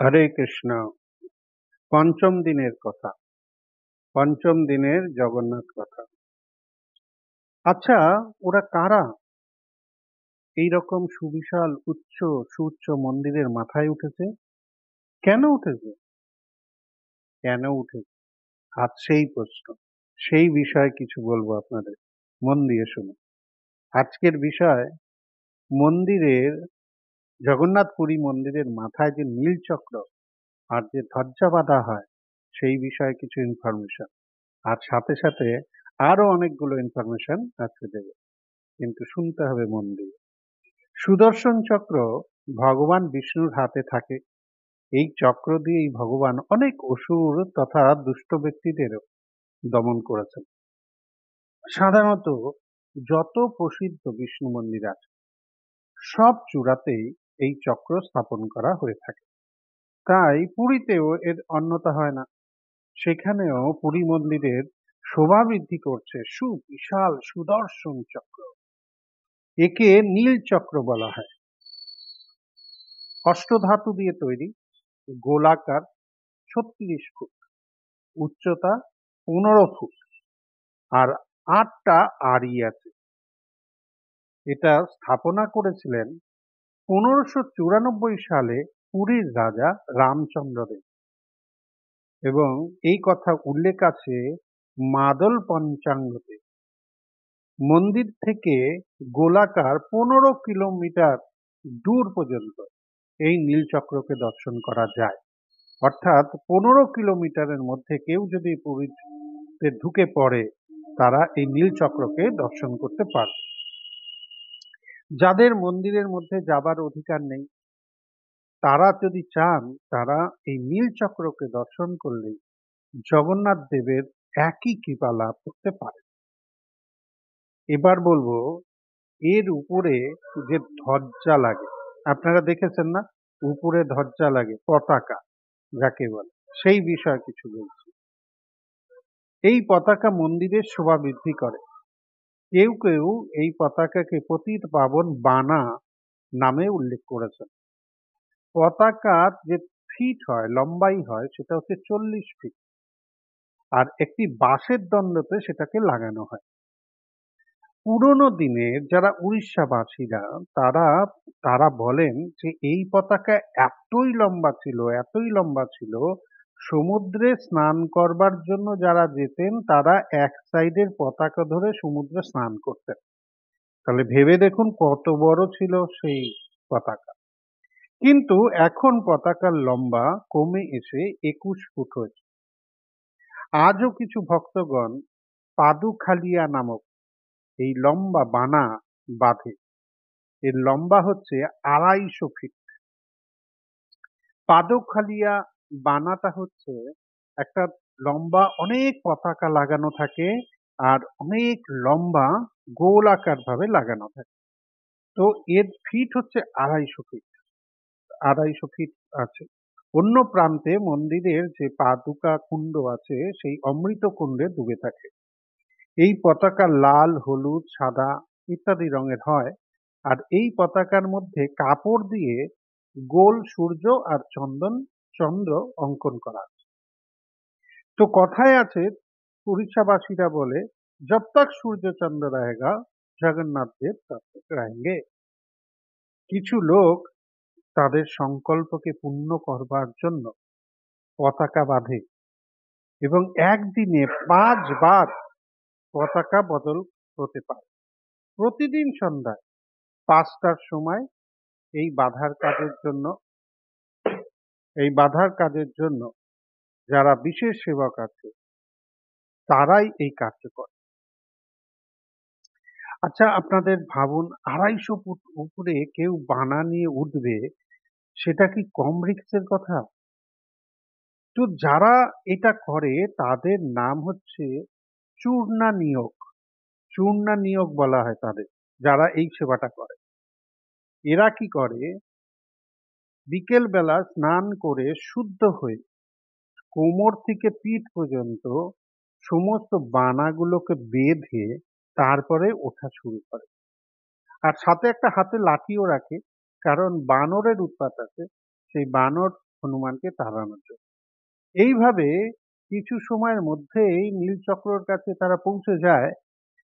হরে কৃষ্ণ। পঞ্চম দিনের কথা, পঞ্চম দিনের জগন্নাথ কথা। আচ্ছা, ওরা কারা? এইরকম সুবিশাল সুউচ্চ মন্দিরের মাথায় উঠেছে? কেন উঠেছে? কেন উঠেছে? আজ সেই প্রশ্ন, সেই বিষয়ে কিছু বলবো আপনাদের। মন দিয়ে শুনুন। আজকের বিষয় মন্দিরের, জগন্নাথ পুরী মন্দিরের মাথায় যে নীলচক্র আর যে ধ্বজা বাঁধা হয়, সেই বিষয়ে কিছু ইনফরমেশন। আর সাথে সাথে আরো অনেকগুলো ইনফরমেশন আজকে দেব, কিন্তু শুনতে হবে মন দিয়ে। সুদর্শন চক্র ভগবান বিষ্ণুর হাতে থাকে। এই চক্র দিয়েই ভগবান অনেক অসুর তথা দুষ্ট ব্যক্তিদেরও দমন করেছেন। সাধারণত যত প্রসিদ্ধ বিষ্ণু মন্দির আছে, সব চূড়াতেই এই চক্র স্থাপন করা হয়ে থাকে। তাই পুরীতেও এর অন্যথা হয় না। সেখানেও পুরী মন্দিরের শোভা বৃদ্ধি করছে সুবিশাল সুদর্শন চক্র। একে নীল চক্র বলা হয়। অষ্টধাতু দিয়ে তৈরি, গোলাকার, 36 ফুট, উচ্চতা 15 ফুট, আর 8টা আড়ি আছে। এটা স্থাপনা করেছিলেন 1594 সালে পুরীর রাজা রামচন্দ্র দেব, এবং এই কথা উল্লেখ আছে মাদল পঞ্চাঙ্গতে। মন্দির থেকে গোলাকার 15 কিলোমিটার দূর পর্যন্ত এই নীলচক্রকে দর্শন করা যায়। অর্থাৎ 15 কিলোমিটারের মধ্যে কেউ যদি পুরীতে ঢুকে পড়ে, তারা এই নীলচক্রকে দর্শন করতে পারে। যাদের মন্দিরের মধ্যে যাবার অধিকার নেই, তারা যদি চান, তারা এই নীলচক্রকে দর্শন করলেই জগন্নাথ দেবের একই কৃপা লাভ করতে পারে। এবার বলবো, এর উপরে যে ধ্বজা লাগে, আপনারা দেখেছেন না? উপরে ধ্বজা লাগে, পতাকা যাকে বলে, সেই বিষয়ে কিছু বলছি। এই পতাকা মন্দিরের শোভা বৃদ্ধি করে। কেউ কেউ এই পতাকাকে পতিত পাবন বানা নামে উল্লেখ করেছেন। পতাকার যে ফিট হয়, লম্বাই হয়, সেটা হচ্ছে 40 ফিট। আর একটি বাঁশের দণ্ডতে সেটাকে লাগানো হয়। পুরোনো দিনের যারা উড়িষ্যাবাসীরা, তারা তারা বলেন যে এই পতাকা এতই লম্বা ছিল, এতই লম্বা ছিল, সমুদ্রে স্নান করবার জন্য যারা যেতেন, তারা এক সাইডের পতাকা ধরে সমুদ্রে স্নান করতেন। তাহলে ভেবে দেখুন কত বড় ছিল সেই পতাকা। কিন্তু এখন পতাকার লম্বা কমে এসে 21 ফুট হয়েছে। আজও কিছু ভক্তগণ পাদুখালিয়া নামক এই লম্বা বানা বাঁধে। এর লম্বা হচ্ছে 250 ফিট। পাদখালিয়া বানাটা হচ্ছে একটা লম্বা, অনেক পতাকা লাগানো থাকে, আর অনেক লম্বা গোলাকার ভাবে লাগানো থাকে। তো এর ফিট হচ্ছে 250 ফিট। 250 ফিট আছে। অন্য প্রান্তে মন্দিরের যে পাদুকা কুণ্ড আছে, সেই অমৃত কুণ্ডে ডুবে থাকে। এই পতাকা লাল, হলুদ, সাদা ইত্যাদি রঙের হয়। আর এই পতাকার মধ্যে কাপড় দিয়ে গোল সূর্য আর চন্দ্র অঙ্কন করা আছে। তো কথায় আছে, উড়িষ্যাবাসীরা বলে, জব তক সূর্য চন্দ্র রহেগা জগন্নাথ দেব তব তক রহেঙ্গে। কিছু লোক তাদের সংকল্পকে পূর্ণ করবার জন্য পতাকা বাঁধে, এবং একদিনে 5 বার পতাকা বদল হতে পারে। প্রতিদিন সন্ধ্যায় 5টার সময় এই বাধার কাজের জন্য যারা বিশেষ সেবক আছে, তারাই এই কার্য করে। আচ্ছা, আপনাদের ভাবুন, 250 ফুট উপরে কেউ বানা নিয়ে উঠবে, সেটা কি কম রিস্কের কথা? তো যারা এটা করে, তাদের নাম হচ্ছে চূর্ণা নিয়োগ। চূর্ণা নিয়োগ বলা হয় তাদের, যারা এই সেবাটা করে। এরা কি করে, বিকেল বেলা স্নান করে শুদ্ধ হয়ে কোমর থেকে পিঠ পর্যন্ত সমস্ত বানাগুলোকে বেঁধে তারপরে ওঠা শুরু করে। আর সাথে একটা হাতে লাঠিও রাখে, কারণ বানরের উৎপাত আছে। সেই বানর হনুমানকে তাড়ানোর জন্য। এইভাবে কিছু সময়ের মধ্যেই নীলচক্রর কাছে তারা পৌঁছে যায়।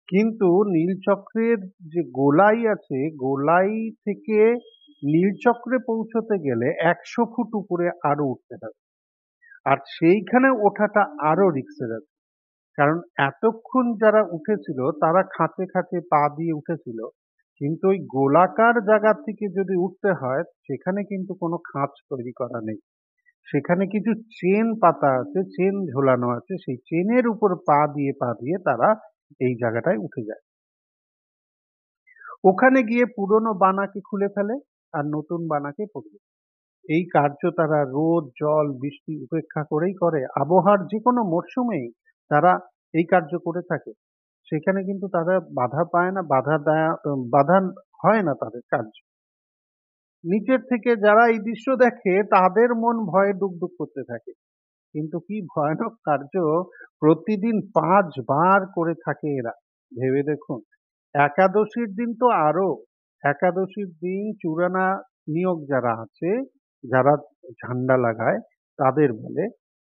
কিন্তু নীলচক্রের যে গোলাই আছে, গোলাই থেকে নীলচক্রে পৌঁছতে গেলে ১০০ ফুট উপরে আরো উঠতে হবে। আর সেইখানে ওঠাটা আরো রিস্কের আছে। কারণ এতক্ষণ যারা উঠেছিল তারা খাঁচে খাঁচে পা দিয়ে উঠেছিল, কিন্তু ওই গোলাকার জায়গা থেকে যদি উঠতে হয় সেখানে কিন্তু কোনো খাঁজ তৈরি করা নেই। সেখানে কিছু চেন পাতা আছে, চেন ঝোলানো আছে, সেই চেনের উপর পা দিয়ে তারা এই জায়গাটায় উঠে যায়। ওখানে গিয়ে পুরনো বানাকে খুলে ফেলে আর নতুন বানাকে পরিয়ে দেয়। এই কার্য তারা রোদ জল বৃষ্টি উপেক্ষা করেই করে। আবহাওয়ার যে কোনো মরশুমেই তারা এই কার্য করে থাকে। সেখানে কিন্তু তারা বাধা পায় না, বাধা হয় না তাদের কার্য। নিচের থেকে যারা এই দৃশ্য দেখে তাদের মন ভয়ে ডুকডুক করতে থাকে। কিন্তু কি ভয়ানক কার্য প্রতিদিন ৫ বার করে থাকে এরা, ভেবে দেখুন। একাদশীর দিন তো আরো, একাদশীর দিন চূড়ানা নিয়োগ যারা আছে, যারা ঝান্ডা লাগায় তাদের বলে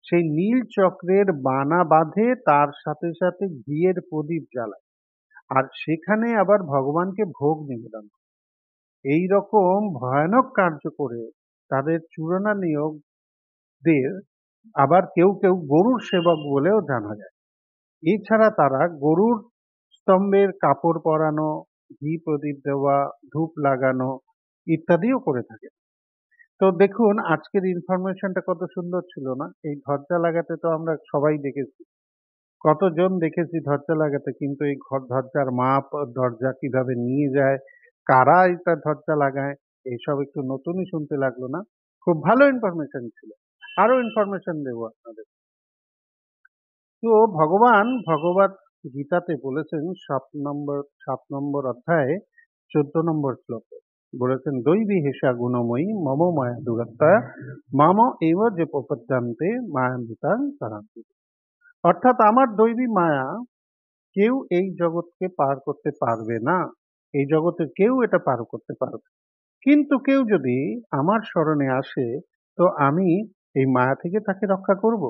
সেই নীল চক্রের বানা বাঁধে, তার সাথে সাথে ঘিয়ের প্রদীপ জ্বালায় আর সেখানে আবার ভগবানকে ভোগ নিবেদন করে। এই রকম ভয়ানক কার্য করে তাদের চূড়ানা নিয়োগদের আবার কেউ কেউ গরুর সেবক বলেও জানা যায়। এছাড়া তারা গরুর স্তম্ভের কাপড় পরানো, ঘি প্রদীপ দেওয়া, ধূপ লাগানো ইত্যাদিও করে থাকে। তো দেখুন আজকের ইনফরমেশনটা কত সুন্দর ছিল না? এই ধ্বজা লাগাতে তো আমরা সবাই দেখেছি, কতজন দেখেছি ধ্বজা লাগাতে, কিন্তু এই ধ্বজার মাপ, ধ্বজা কিভাবে নিয়ে যায়, কারা এটা ধ্বজা লাগায়, এইসব একটু নতুনই শুনতে লাগলো না? খুব ভালো ইনফরমেশন ছিল। আরো ইনফরমেশন দেবো আপনাদের। তো ভগবান ভগবত গীতাতে বলেছেন ৭ নম্বর অধ্যায়ে ১৪ নম্বর শ্লোকে বলেছেন, দৈবী হেষা গুণময়ী মম মায়া দুরাত্মা মাম এব যে প্রপদ্যান্তে মায়ান্বিতাং তারান্তি। অর্থাৎ আমার দৈবী মায়া কেউ এই জগৎকে পার করতে পারবে না, এই জগতে কেউ এটা পার করতে পারবে। কিন্তু কেউ যদি আমার শরণে আসে তো আমি এই মায়া থেকে তাকে রক্ষা করব।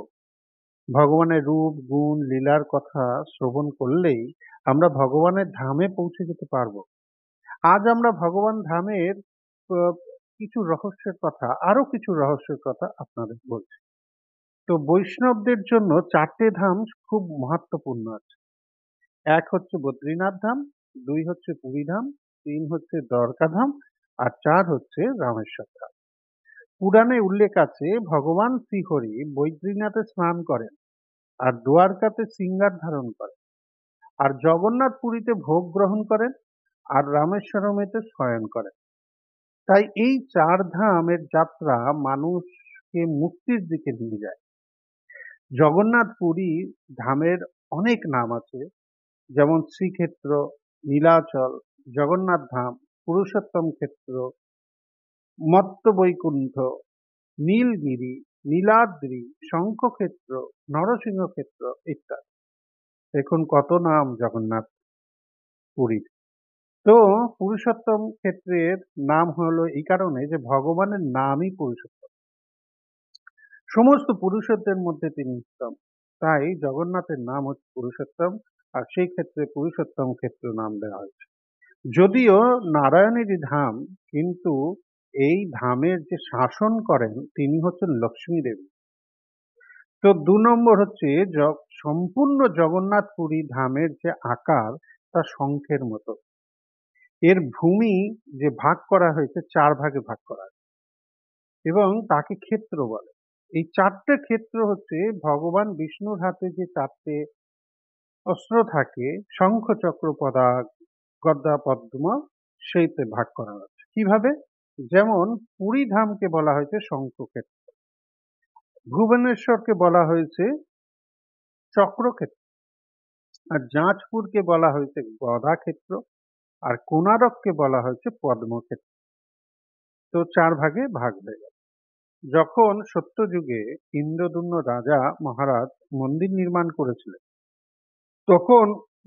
ভগবানের রূপ গুণ লীলার কথা শ্রবণ করলেই আমরা ভগবানের ধামে পৌঁছে যেতে পারবো। আজ আমরা ভগবান ধামের আহ, আরো কিছু রহস্যের কথা আপনাদের বলছি। তো বৈষ্ণবদের জন্য 4টে ধাম খুব মহত্বপূর্ণ আছে। এক হচ্ছে বদ্রীনাথ ধাম, 2 হচ্ছে পুরী ধাম, 3 হচ্ছে দ্বারকা ধাম, আর 4 হচ্ছে রামেশ্বর ধাম। পুরাণে উল্লেখ আছে ভগবান শ্রীহরি বৈদ্রীনাথে স্নান করেন, আর দ্বারকাতে সিংহার ধারণ করেন, আর জগন্নাথ পুরীতে ভোগ গ্রহণ করেন, আর রামেশ্বরমেতে শয়ন করেন। তাই এই 4 ধামের যাত্রা মানুষকে মুক্তির দিকে নিয়ে যায়। জগন্নাথ পুরী ধামের অনেক নাম আছে, যেমন শ্রীক্ষেত্র, নীলাচল, জগন্নাথ ধাম, পুরুষোত্তম ক্ষেত্র, মত্ত বৈকুণ্ঠ, নীলগিরি, নীলাদ্রি, শঙ্খক্ষেত্র, নরসিংহ ক্ষেত্র ইত্যাদি। দেখুন কত নাম জগন্নাথ পুরীর। তো পুরুষোত্তম ক্ষেত্রের নাম হলো এই কারণে যে ভগবানের নামই পুরুষোত্তম, সমস্ত পুরুষত্বের মধ্যে তিনি উত্তম। তাই জগন্নাথের নাম হচ্ছে পুরুষোত্তম, আর সেই ক্ষেত্রে পুরুষোত্তম ক্ষেত্র নাম দেওয়া হয়েছে। যদিও নারায়ণেরই ধাম, কিন্তু এই ধামের যে শাসন করেন তিনি হচ্ছেন লক্ষ্মী দেবী। তো 2 নম্বর হচ্ছে সম্পূর্ণ জগন্নাথ পুরী ধামের যে আকার তা শঙ্খের মতো। এর ভূমি যে ভাগ করা হয়েছে 4 ভাগে ভাগ করা হয়েছে এবং তাকে ক্ষেত্র বলে। এই 4টে ক্ষেত্র হচ্ছে ভগবান বিষ্ণুর হাতে যে 4টে অস্ত্র থাকে, শঙ্খ চক্র গদা পদ্ম, সেইতে ভাগ করা হয়েছে। কিভাবে? যেমন পুরী ধামকে বলা হয়েছে শঙ্খক্ষেত্র, ভুবনেশ্বরকে বলা হয়েছে চক্রক্ষেত্র, আর জাঁজপুরকে বলা হয়েছে গদা ক্ষেত্র, আর কোণারককে বলা হয়েছে পদ্মক্ষেত্র। তো 4 ভাগে ভাগ হয়ে গেল। যখন সত্যযুগে ইন্দ্রদুম্ন রাজা মহারাজ মন্দির নির্মাণ করেছিলেন, তখন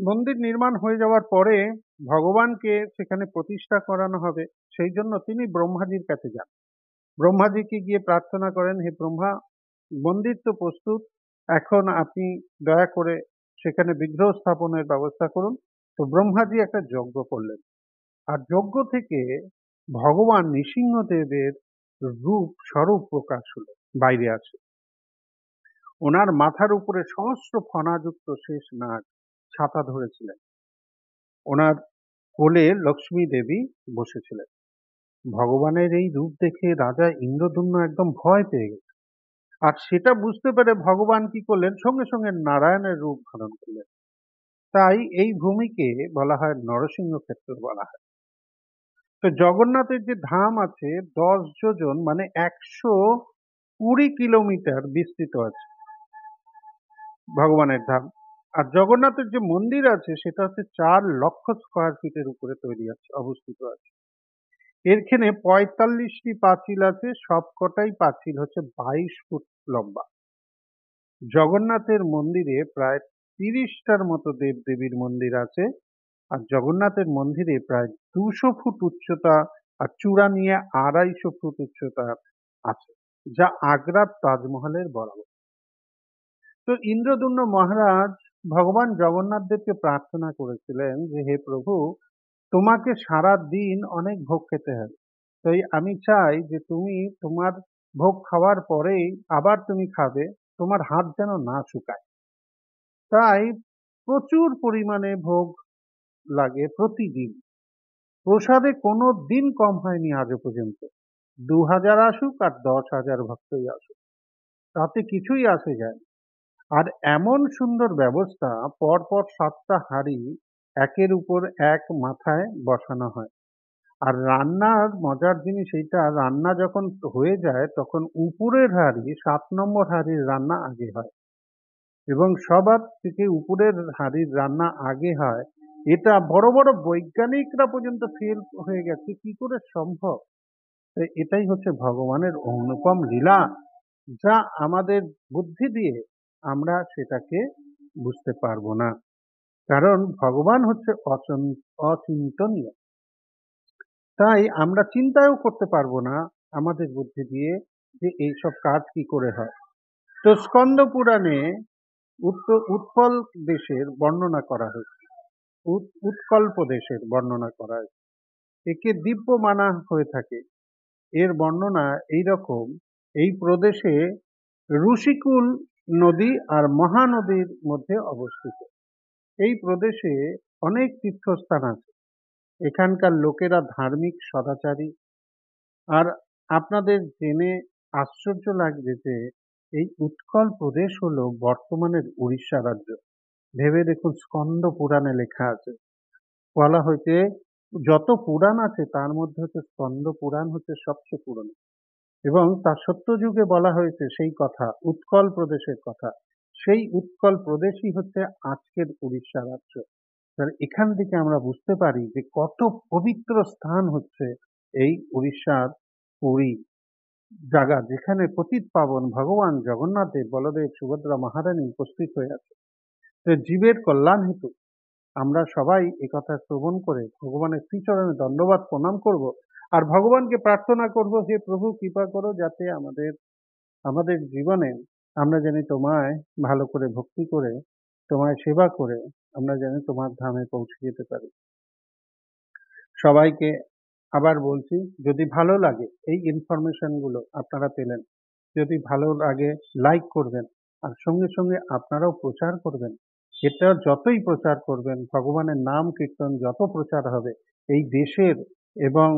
মন্দির নির্মাণ হয়ে যাওয়ার পরে ভগবানকে সেখানে প্রতিষ্ঠা করানো হবে, সেই জন্য তিনি ব্রহ্মাজির কাছে যান। ব্রহ্মাজিকে গিয়ে প্রার্থনা করেন, হে ব্রহ্মা, মন্দির তো প্রস্তুত, এখন আপনি দয়া করে সেখানে বিগ্রহ স্থাপনের ব্যবস্থা করুন। তো ব্রহ্মাজি একটা যজ্ঞ করলেন, আর যজ্ঞ থেকে ভগবান নৃসিংহদেবের রূপ স্বরূপ প্রকাশ হলো, বাইরে আসে। ওনার মাথার উপরে সহস্র ফণাযুক্ত শেষ নাগ ছাতা ধরেছিলেন। ওনার কোলে লক্ষ্মী দেবী বসেছিলেন। ভগবানের এই রূপ দেখে রাজা ইন্দ্রদ্যুম্ন একদম ভয় পেয়ে গেলেন। আর সেটা বুঝতে পেরে ভগবান কি করলেন, সঙ্গে সঙ্গে নারায়ণের রূপ ধারণ করলেন। তাই এই ভূমিকে বলা হয় নরসিংহ ক্ষেত্র বলা হয়। তো জগন্নাথের যে ধাম আছে 10 যোজন মানে 120 কিলোমিটার বিস্তৃত আছে ভগবানের ধাম। আর জগন্নাথের যে মন্দির আছে সেটা হচ্ছে 4 লক্ষ স্কোয়ার ফিটের উপরে তৈরি আছে, অবস্থিত আছে। এরখানে 45টি পাঁচিল আছে, সবকটাই পাঁচিল হচ্ছে 22 ফুট লম্বা। জগন্নাথের মন্দিরে প্রায় 30টার মতো দেবদেবীর মন্দির আছে। আর জগন্নাথের মন্দিরে প্রায় 200 ফুট উচ্চতা আর চূড়া নিয়ে 250 ফুট উচ্চতা আছে, যা আগ্রার তাজমহলের বরাবর। তো ইন্দ্রদ্যুম্ন মহারাজ ভগবান জগন্নাথ দেবকে প্রার্থনা করেছিলেন যে, হে প্রভু, তোমাকে সারা দিন অনেক ভোগ খেতে হবে, তাই আমি চাই যে তুমি তোমার ভোগ খাওয়ার পরেই আবার তুমি খাবে, তোমার হাত যেন না শুকায়। তাই প্রচুর পরিমাণে ভোগ লাগে প্রতিদিন। প্রসাদে কোনো দিন কম হয়নি আজও পর্যন্ত। 2000 আসুক আর 10,000 ভক্তই আসুক, তাতে কিছুই আসে যায় না। আর এমন সুন্দর ব্যবস্থা, পরপর 7টা হাঁড়ি একের উপর এক মাথায় বসানো হয়। আর রান্নার মজার জিনিস এইটা, রান্না যখন হয়ে যায় তখন উপরের হাঁড়ি 7 নম্বর হাঁড়ির রান্না আগে হয়, এবং সবার থেকে উপরের হাঁড়ির রান্না আগে হয়। এটা বড় বড় বৈজ্ঞানিকরা পর্যন্ত ফেল হয়ে গেছে, কি করে সম্ভব। তো এটাই হচ্ছে ভগবানের অনুপম লীলা, যা আমাদের বুদ্ধি দিয়ে আমরা সেটাকে বুঝতে পারবো না, কারণ ভগবান হচ্ছে অচিন্তনীয়। তাই আমরা চিন্তাও করতে পারবো না আমাদের বুদ্ধি দিয়ে যে এইসব কাজ কি করে হয়। তো স্কন্দ পুরাণে উৎপল দেশের বর্ণনা করা হয়েছে, উৎকল্প দেশের বর্ণনা করা হয়েছে। একে দিব্য মানা হয়ে থাকে। এর বর্ণনা এইরকম, এই প্রদেশে ঋষিকুল নদী আর মহানদীর মধ্যে অবস্থিত। এই প্রদেশে অনেক তীর্থস্থান আছে। এখানকার লোকেরা ধার্মিক, সদাচারী। আর আপনাদের জেনে আশ্চর্য লাগবে যে এই উৎকল প্রদেশ হলো বর্তমানের উড়িষ্যা রাজ্য। ভেবে দেখুন, স্কন্দ পুরাণে লেখা আছে, বলা হয়েছে যত পুরাণ আছে তার মধ্যে হচ্ছে স্কন্দ পুরাণ হচ্ছে সবচেয়ে পুরনো। এবং তার সত্যযুগে বলা হয়েছে সেই কথা, উৎকল প্রদেশের কথা। সেই উৎকল প্রদেশই হচ্ছে আজকের উড়িষ্যা রাজ্য। এখান থেকে আমরা বুঝতে পারি যে কত পবিত্র স্থান হচ্ছে এই উড়িষ্যার পুরী, জায়গা যেখানে পতিত পাবন ভগবান জগন্নাথ দেব, বলদেব, সুভদ্রা মহারানী উপস্থিত হয়ে আছে। তো জীবের কল্যাণ হেতু আমরা সবাই একথা শ্রবণ করে ভগবানের শ্রীচরণে দণ্ডবাদ প্রণাম করব, আর ভগবানকে প্রার্থনা করব, হে প্রভু কৃপা করো যাতে আমাদের জীবনে আমরা জানি তোমায় ভালো করে ভক্তি করে, তোমায় সেবা করে আমরা জানি তোমার ধামে পৌঁছে যেতে পারি। সবাইকে আবার বলছি, যদি ভালো লাগে এই ইনফরমেশন গুলো আপনারা পেলেন, যদি ভালো লাগে লাইক করবেন, আর সঙ্গে সঙ্গে আপনারাও প্রচার করবেন। এটা যতই প্রচার করবেন, ভগবানের নাম কীর্তন যত প্রচার হবে, এই দেশের এবং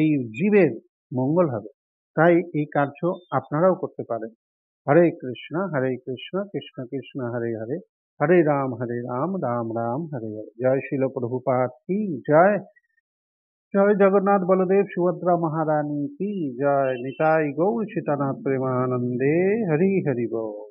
এই জীবের মঙ্গল হবে। তাই এই কার্য আপনারাও করতে পারেন। হরে কৃষ্ণ কৃষ্ণ কৃষ্ণ হরে হরে, হরে রাম রাম রাম হরে হরে। জয় শিল প্রভুপাদ কি জয়। জয় জগন্নাথ বলদেব সুভদ্রা মহারানী কি জয়। নিতাই গৌর সীতানাথ প্রেমানন্দে। হরি হরি বল।